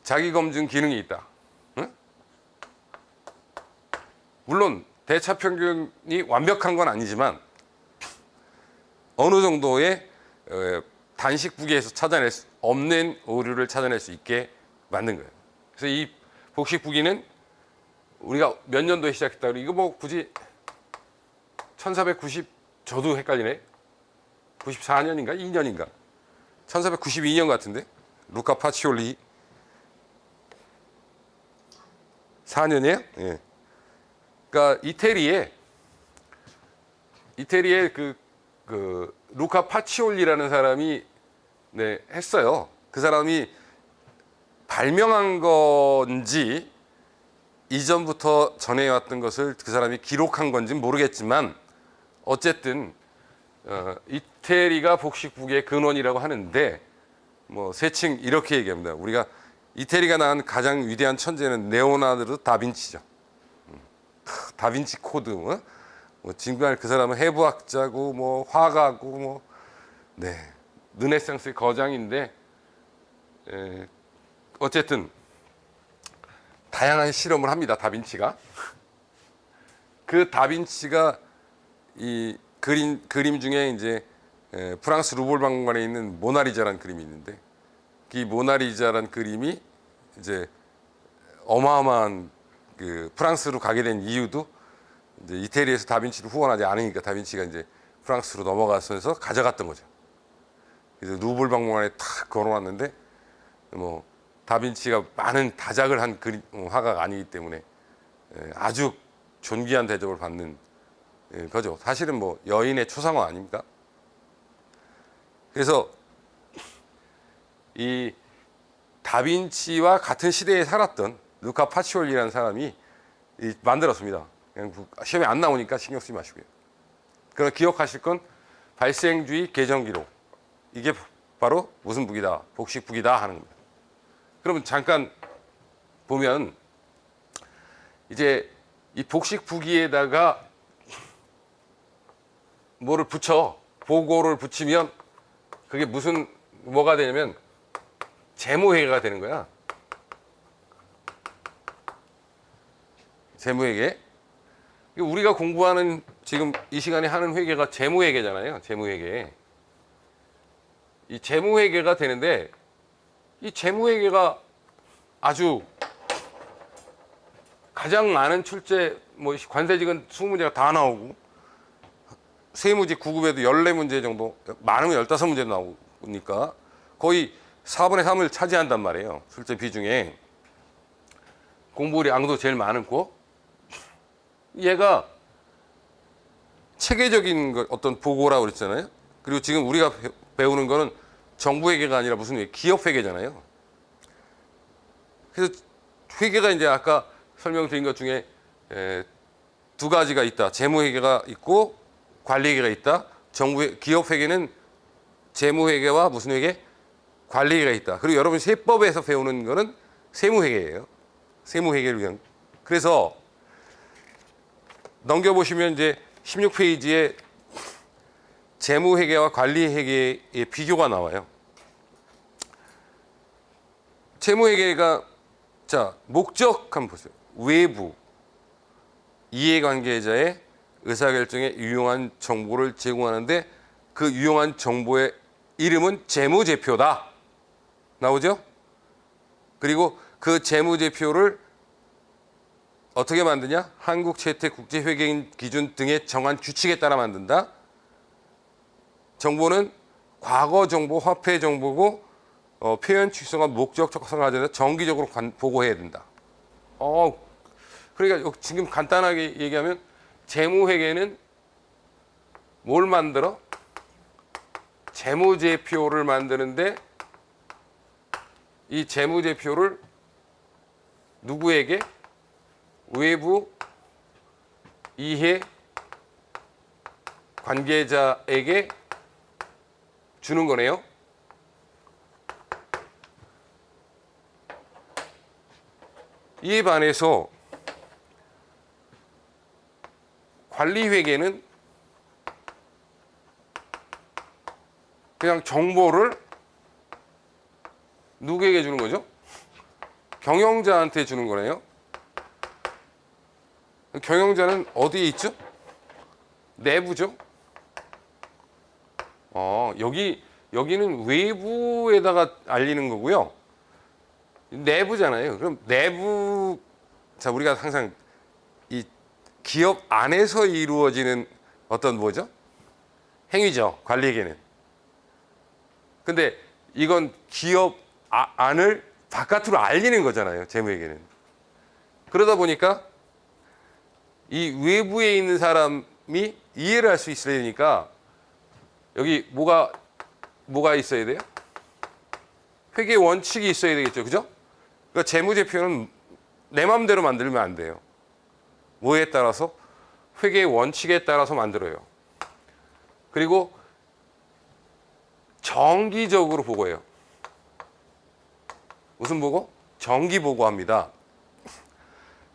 자기 검증 기능이 있다. 응? 물론 대차 평균이 완벽한 건 아니지만 어느 정도의 단식부기에서 찾아낼 수 없는 오류를 찾아낼 수 있게 만든 거예요. 그래서 이 복식부기는 우리가 몇 년도에 시작했다. 이거 뭐 굳이 1490, 저도 헷갈리네. 94년인가 2년인가 1492년 같은데, 루카 파치올리 4년이에요? 예. 그러니까 이태리에 그 루카 파치올리라는 사람이 했어요. 그 사람이 발명한 건지 이전부터 전해왔던 것을 그 사람이 기록한 건지는 모르겠지만 어쨌든 이태리가 복식부기의 근원이라고 하는데, 뭐 세칭 이렇게 얘기합니다. 우리가 이태리가 낳은 가장 위대한 천재는 레오나르도 다빈치죠. 다빈치 코드, 정말 그 사람은 해부학자고 뭐 화가고 뭐 르네상스의 거장인데 어쨌든 다양한 실험을 합니다. 다빈치가. 그 다빈치가 이 그림 중에 이제 프랑스 루볼 박물관에 있는 모나리자라는 그림이 있는데 이 모나리자라는 그림이 이제 어마어마한 그 프랑스로 가게 된 이유도 이제 이태리에서 다빈치를 후원하지 않으니까 다빈치가 이제 프랑스로 넘어가서 가져갔던 거죠. 그래서 루볼 박물관에 탁 걸어놨는데 뭐 다빈치가 많은 다작을 한 그림 화가가 아니기 때문에 아주 존귀한 대접을 받는 거죠. 사실은 뭐 여인의 초상화 아닙니까? 그래서 이 다빈치와 같은 시대에 살았던 루카 파치올리라는 사람이 만들었습니다. 그냥 시험에 안 나오니까 신경 쓰지 마시고요. 그러나 기억하실 건 발생주의 개정기록. 이게 바로 무슨 북이다, 복식북이다 하는 겁니다. 그러면 잠깐 보면 이제 이 복식북이에다가 뭐를 붙여, 보고를 붙이면 그게 뭐가 되냐면 재무회계가 되는 거야. 재무회계. 우리가 공부하는 지금 이 시간에 하는 회계가 재무회계잖아요. 재무회계. 이 재무회계가 되는데 이 재무회계가 아주 가장 많은 출제, 뭐 관세직은 20문제가 다 나오고 세무직 9급에도 14문제 정도, 많으면 15문제도 나오니까 거의 4분의 3을 차지한단 말이에요. 출제 비중에. 공부율이 양도 제일 많고 얘가 체계적인 어떤 보고라고 그랬잖아요. 그리고 지금 우리가 배우는 거는 정부회계가 아니라 무슨 기업회계잖아요. 그래서 회계가 이제 아까 설명드린 것 중에 두 가지가 있다. 재무회계가 있고 관리회계가 있다. 기업회계는 재무회계와 무슨 회계? 관리회계가 있다. 그리고 여러분 세법에서 배우는 거는 세무회계예요. 세무회계를 위한. 그래서 넘겨보시면 이제 16페이지에 재무회계와 관리회계의 비교가 나와요. 재무회계가 자 목적 한번 보세요. 외부 이해관계자의 의사결정에 유용한 정보를 제공하는데 그 유용한 정보의 이름은 재무제표다. 나오죠? 그리고 그 재무제표를 어떻게 만드냐? 한국재택국제회계인 기준 등의 정한 규칙에 따라 만든다. 정보는 과거 정보, 화폐 정보고 표현 취성과 목적 적성을 가져서 정기적으로 보고해야 된다. 그러니까 지금 간단하게 얘기하면 재무회계는 뭘 만들어? 재무제표를 만드는데 이 재무제표를 누구에게? 외부 이해 관계자에게 주는 거네요. 이에 반해서 관리회계는 그냥 정보를 누구에게 주는 거죠? 경영자한테 주는 거네요. 경영자는 어디에 있죠? 내부죠. 여기는 외부에다가 알리는 거고요. 내부잖아요. 그럼 내부, 자, 우리가 항상 이 기업 안에서 이루어지는 어떤 뭐죠? 행위죠. 관리회계는. 근데 이건 기업 안을 바깥으로 알리는 거잖아요. 재무회계는. 그러다 보니까 이 외부에 있는 사람이 이해를 할 수 있어야 되니까 여기 뭐가 있어야 돼요? 회계 원칙이 있어야 되겠죠. 그죠? 그러니까 재무제표는 내 마음대로 만들면 안 돼요. 뭐에 따라서? 회계 원칙에 따라서 만들어요. 그리고 정기적으로 보고해요. 무슨 보고? 정기 보고합니다.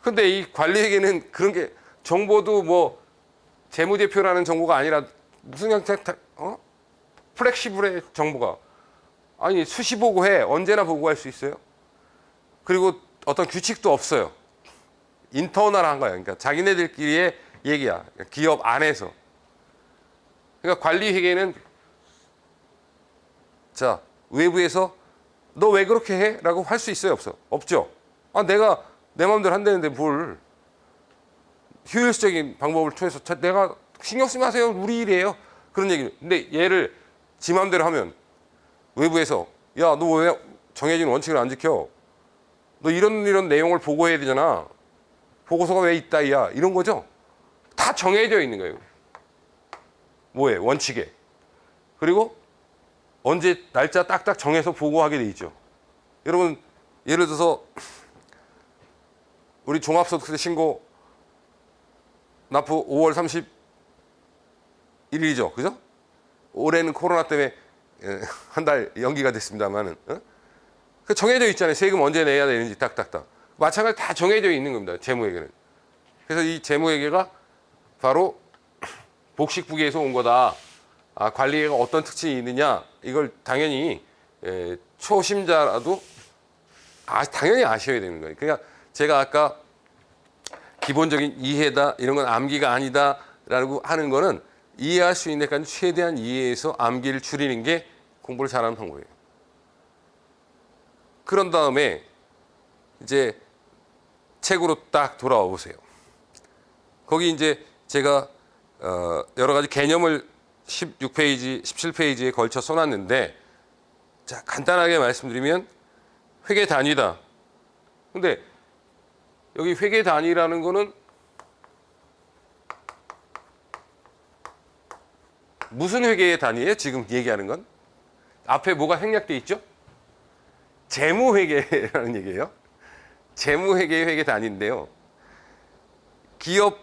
근데 이 관리회계는 그런 게 정보도 뭐 재무제표라는 정보가 아니라 무슨 그냥 플렉시블해 정보가. 아니 수시 보고해. 언제나 보고할 수 있어요. 그리고 어떤 규칙도 없어요. 인터널한 거야. 그러니까 자기네들끼리의 얘기야. 기업 안에서. 그러니까 관리 회계는 자 외부에서 너 왜 그렇게 해? 라고 할 수 있어요? 없어? 없죠. 아 내가 내 마음대로 한다는데 뭘 효율적인 방법을 통해서 내가 신경 쓰지 마세요. 우리 일이에요. 그런 얘기를. 근데 얘를 지 마음대로 하면 외부에서 야 너 왜 정해진 원칙을 안 지켜? 너 이런 내용을 보고해야 되잖아. 보고서가 왜 있다 이야. 이런 거죠. 다 정해져 있는 거예요. 뭐에? 원칙에. 그리고 언제 날짜 딱딱 정해서 보고하게 돼 있죠. 여러분 예를 들어서 우리 종합소득세 신고 납부 5월 31일이죠. 그죠? 올해는 코로나 때문에 한 달 연기가 됐습니다만은 그 정해져 있잖아요. 세금 언제 내야 되는지 딱딱딱. 마찬가지로 다 정해져 있는 겁니다. 재무회계는. 그래서 이 재무회계가 바로 복식부기에서 온 거다. 아, 관리회계가 어떤 특징이 있느냐. 이걸 당연히 초심자라도 당연히 아셔야 되는 거예요. 그러니까 제가 아까 기본적인 이해다 이런 건 암기가 아니다라고 하는 거는 이해할 수 있는 데까지 최대한 이해해서 암기를 줄이는 게 공부를 잘하는 방법이에요. 그런 다음에 이제 책으로 딱 돌아와 보세요. 거기 이제 제가 여러 가지 개념을 16페이지, 17페이지에 걸쳐 써놨는데 자 간단하게 말씀드리면 회계 단위다. 근데 여기 회계 단위라는 거는 무슨 회계의 단위예요? 지금 얘기하는 건? 앞에 뭐가 생략돼 있죠? 재무회계라는 얘기예요. 재무회계의 회계 단위인데요. 기업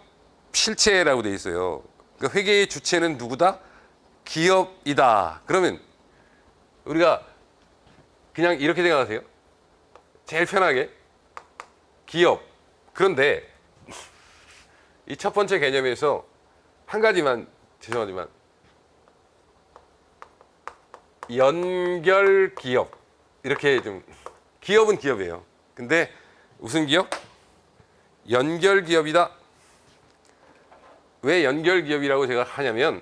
실체라고 돼 있어요. 그러니까 회계의 주체는 누구다? 기업이다. 그러면 우리가 그냥 이렇게 생각하세요. 제일 편하게 기업. 그런데 이 첫 번째 개념에서 한 가지만 죄송하지만 연결 기업 이렇게 좀 기업은 기업이에요. 근데 무슨 기업? 연결 기업이다. 왜 연결 기업이라고 제가 하냐면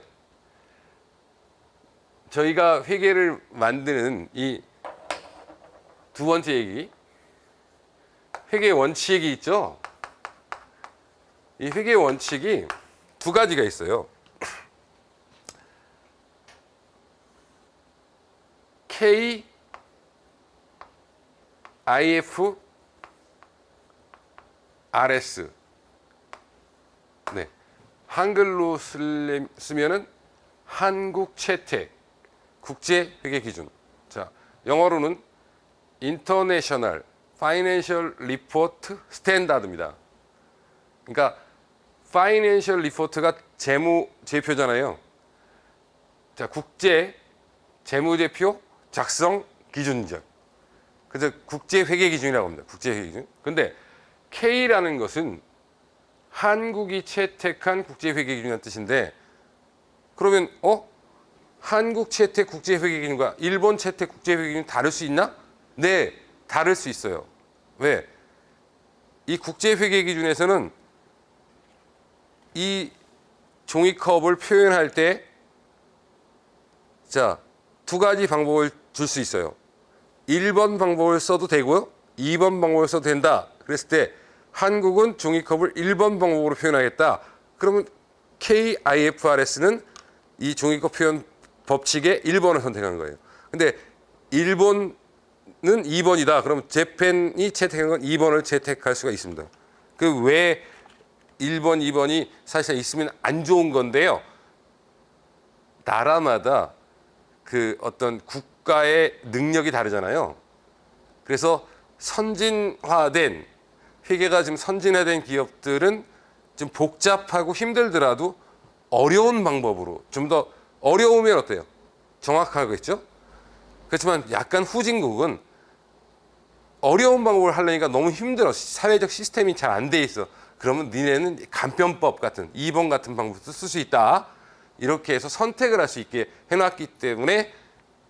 저희가 회계를 만드는 이 두 번째 얘기 회계 원칙이 있죠. 이 회계 원칙이 두 가지가 있어요. KIFRS. 네. 한글로 쓰면은 한국 채택 국제 회계 기준. 자, 영어로는 International Financial Report Standard입니다. 그러니까 Financial Report가 재무제표잖아요. 자, 국제 재무제표 작성 기준이죠. 그래서 국제 회계 기준이라고 합니다. 국제 회계 기준. 근데 K라는 것은 한국이 채택한 국제 회계 기준이라는 뜻인데 그러면 한국 채택 국제 회계 기준과 일본 채택 국제 회계 기준이 다를 수 있나? 네, 다를 수 있어요. 왜? 이 국제 회계 기준에서는 이 종이컵을 표현할 때 자, 두 가지 방법을 줄 수 있어요. 1번 방법을 써도 되고요. 2번 방법을 써도 된다. 그랬을 때 한국은 종이컵을 1번 방법으로 표현하겠다. 그러면 KIFRS는 이 종이컵 표현 법칙의 1번을 선택한 거예요. 근데 일본은 2번이다. 그럼 재팬이 채택한 건 2번을 채택할 수가 있습니다. 그 왜 1번, 2번이 사실 있으면 안 좋은 건데요. 나라마다 그 어떤 국가의 능력이 다르잖아요. 그래서 선진화된 회계가 지금 선진화된 기업들은 좀 복잡하고 힘들더라도 어려운 방법으로 좀 더 어려우면 어때요? 정확하겠죠? 그렇지만 약간 후진국은 어려운 방법을 하려니까 너무 힘들어. 사회적 시스템이 잘 안 돼 있어. 그러면 니네는 간편법 같은 2번 같은 방법도 쓸 수 있다. 이렇게 해서 선택을 할 수 있게 해놨기 때문에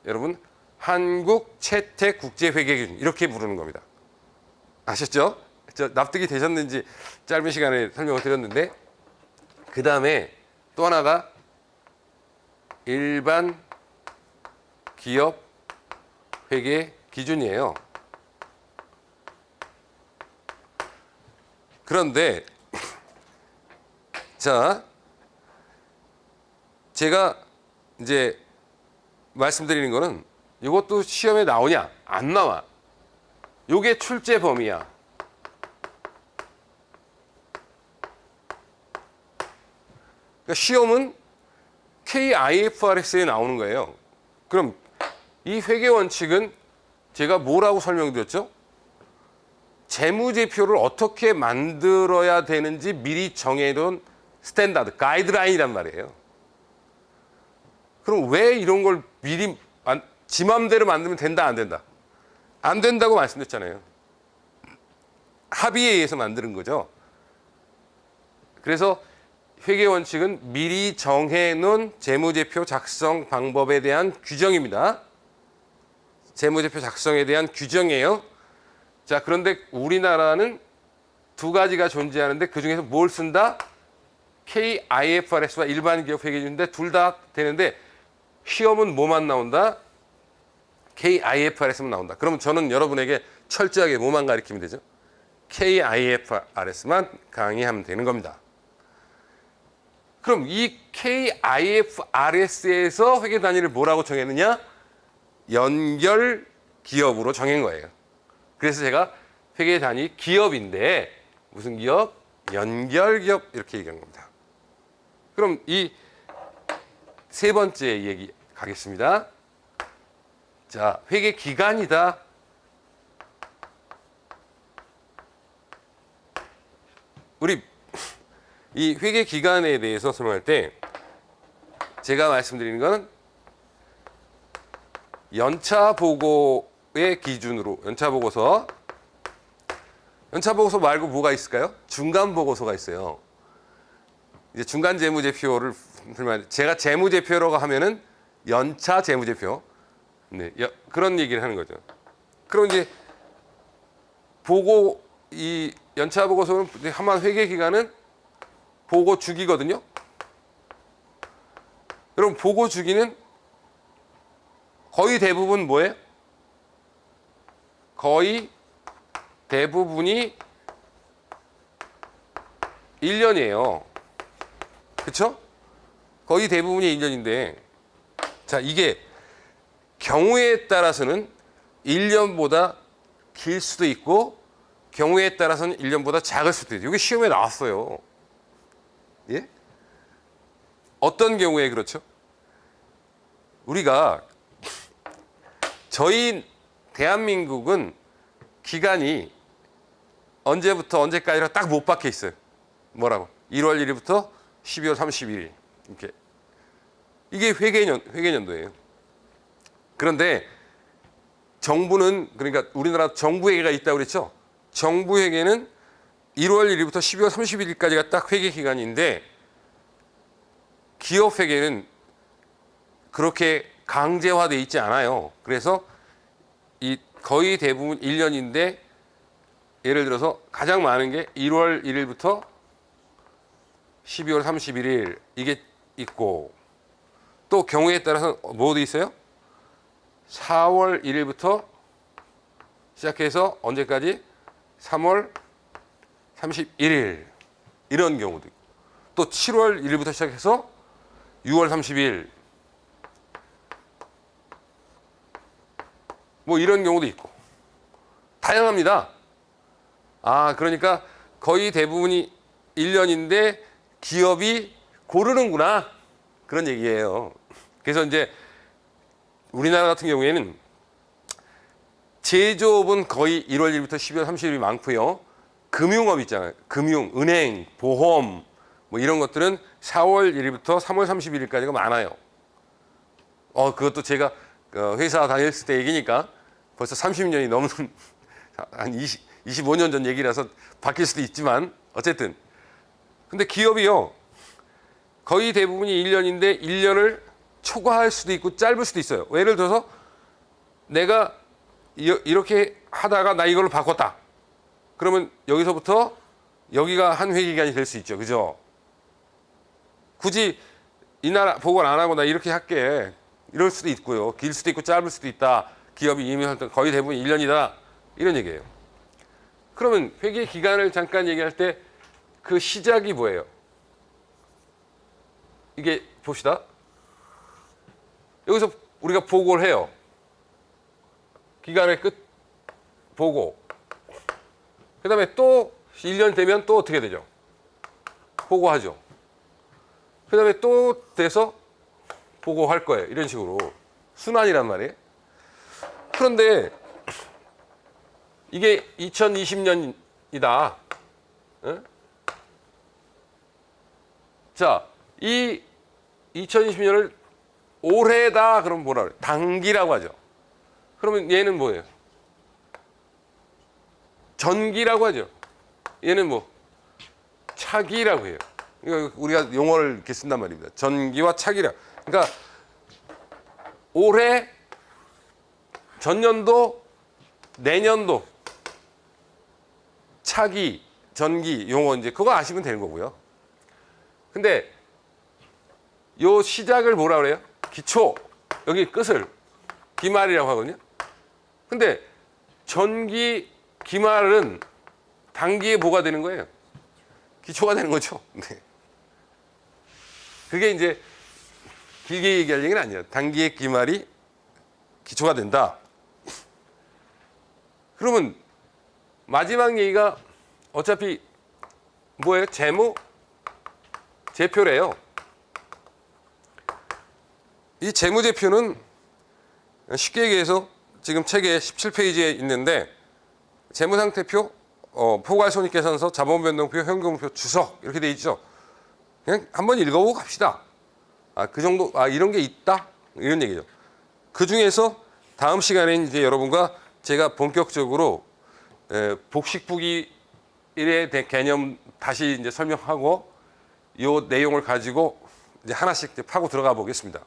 여러분 한국채택국제회계기준 이렇게 부르는 겁니다. 아셨죠? 납득이 되셨는지 짧은 시간에 설명을 드렸는데, 그 다음에 또 하나가 일반 기업 회계 기준이에요. 그런데 자, 제가 이제 말씀드리는 거는 이것도 시험에 나오냐? 안 나와. 요게 출제 범위야. 그러니까 시험은 KIFRS에 나오는 거예요. 그럼 이 회계 원칙은 제가 뭐라고 설명드렸죠? 재무제표를 어떻게 만들어야 되는지 미리 정해놓은 스탠다드, 가이드라인이란 말이에요. 그럼 왜 이런 걸 미리 지 맘대로 만들면 된다, 안 된다? 안 된다고 말씀드렸잖아요. 합의에 의해서 만드는 거죠. 그래서 회계 원칙은 미리 정해놓은 재무제표 작성 방법에 대한 규정입니다. 재무제표 작성에 대한 규정이에요. 자, 그런데 우리나라는 두 가지가 존재하는데 그 중에서 뭘 쓴다? KIFRS와 일반 기업 회계기준인데 둘 다 되는데 시험은 뭐만 나온다? KIFRS만 나온다. 그러면 저는 여러분에게 철저하게 뭐만 가르치면 되죠? KIFRS만 강의하면 되는 겁니다. 그럼 이 KIFRS에서 회계 단위를 뭐라고 정했느냐? 연결 기업으로 정한 거예요. 그래서 제가 회계 단위 기업인데 무슨 기업? 연결 기업 이렇게 얘기한 겁니다. 그럼 이 세 번째 얘기 가겠습니다. 자, 회계 기간이다. 우리 이 회계 기간에 대해서 설명할 때 제가 말씀드리는 건 연차 보고의 기준으로 연차 보고서 말고 뭐가 있을까요? 중간 보고서가 있어요. 이제 중간 재무제표를 제가 재무제표라고 하면은 연차 재무제표, 네, 그런 얘기를 하는 거죠. 그럼 이제 보고 이 연차 보고서는 한번 회계 기간은 보고 주기거든요. 그럼 보고 주기는 거의 대부분 뭐예요? 거의 대부분이 1년이에요. 그렇죠? 거의 대부분이 1년인데, 자, 이게 경우에 따라서는 1년보다 길 수도 있고 경우에 따라서는 1년보다 작을 수도 있어요. 이게 시험에 나왔어요. 예? 어떤 경우에 그렇죠? 우리가 저희 대한민국은 기간이 언제부터 언제까지가 딱 못 박혀 있어요. 뭐라고? 1월 1일부터 12월 31일 이렇게. 이게 회계년도예요. 그런데 정부는, 그러니까 우리나라 정부 회계가 있다고 그랬죠. 정부 회계는 1월 1일부터 12월 31일까지가 딱 회계 기간인데 기업 회계는 그렇게 강제화되어 있지 않아요. 그래서 이 거의 대부분 1년인데 예를 들어서 가장 많은 게 1월 1일부터 12월 31일 이게 있고, 또 경우에 따라서 뭐도 있어요? 4월 1일부터 시작해서 언제까지? 3월 31일 이런 경우도 있고, 또 7월 1일부터 시작해서 6월 30일 뭐 이런 경우도 있고 다양합니다. 아, 그러니까 거의 대부분이 1년인데 기업이 고르는구나 그런 얘기예요. 그래서 이제 우리나라 같은 경우에는 제조업은 거의 1월 1일부터 12월 30일이 많고요. 금융업 있잖아요. 금융, 은행, 보험 뭐 이런 것들은 4월 1일부터 3월 31일까지가 많아요. 그것도 제가 회사 다녔을 때 얘기니까 벌써 30년이 넘는 한 25년 전 얘기라서 바뀔 수도 있지만 어쨌든. 근데 기업이요. 거의 대부분이 1년인데 1년을 초과할 수도 있고 짧을 수도 있어요. 예를 들어서 내가 이렇게 하다가 나 이걸로 바꿨다. 그러면 여기서부터 여기가 한 회계 기간이 될 수 있죠. 그죠? 굳이 이날 보고를 안 하고 나 이렇게 할게. 이럴 수도 있고요. 길 수도 있고 짧을 수도 있다. 기업이 이미 할 때 거의 대부분 1년이다. 이런 얘기예요. 그러면 회계 기간을 잠깐 얘기할 때 그 시작이 뭐예요? 이게 봅시다. 여기서 우리가 보고를 해요. 기간의 끝 보고. 그 다음에 또 1년 되면 또 어떻게 되죠? 보고하죠. 그 다음에 또 돼서 보고할 거예요. 이런 식으로. 순환이란 말이에요. 그런데 이게 2020년이다. 자, 이 2020년을 올해다 그러면 뭐라 그래요? 단기라고 하죠. 그러면 얘는 뭐예요? 전기라고 하죠. 얘는 뭐? 차기라고 해요. 이거 우리가 용어를 이렇게 쓴단 말입니다. 전기와 차기라. 그러니까 올해, 전년도, 내년도, 차기, 전기 용어 이제 그거 아시면 되는 거고요. 근데 요 시작을 뭐라 그래요? 기초, 여기 끝을 기말이라고 하거든요. 근데 전기 기말은 단기에 뭐가 되는 거예요? 기초가 되는 거죠. 네. 그게 이제 길게 얘기할 얘기는 아니에요. 단기의 기말이 기초가 된다. 그러면 마지막 얘기가 어차피 뭐예요? 재무, 제표래요. 이 재무제표는 쉽게 얘기해서 지금 책에 17페이지에 있는데 재무상태표, 포괄손익계산서, 자본변동표, 현금표, 주석 이렇게 돼 있죠. 그냥 한번 읽어보고 갑시다. 그 정도, 이런 게 있다? 이런 얘기죠. 그 중에서 다음 시간에 이제 여러분과 제가 본격적으로 복식부기의 개념 다시 이제 설명하고 이 내용을 가지고 이제 하나씩 파고 들어가 보겠습니다.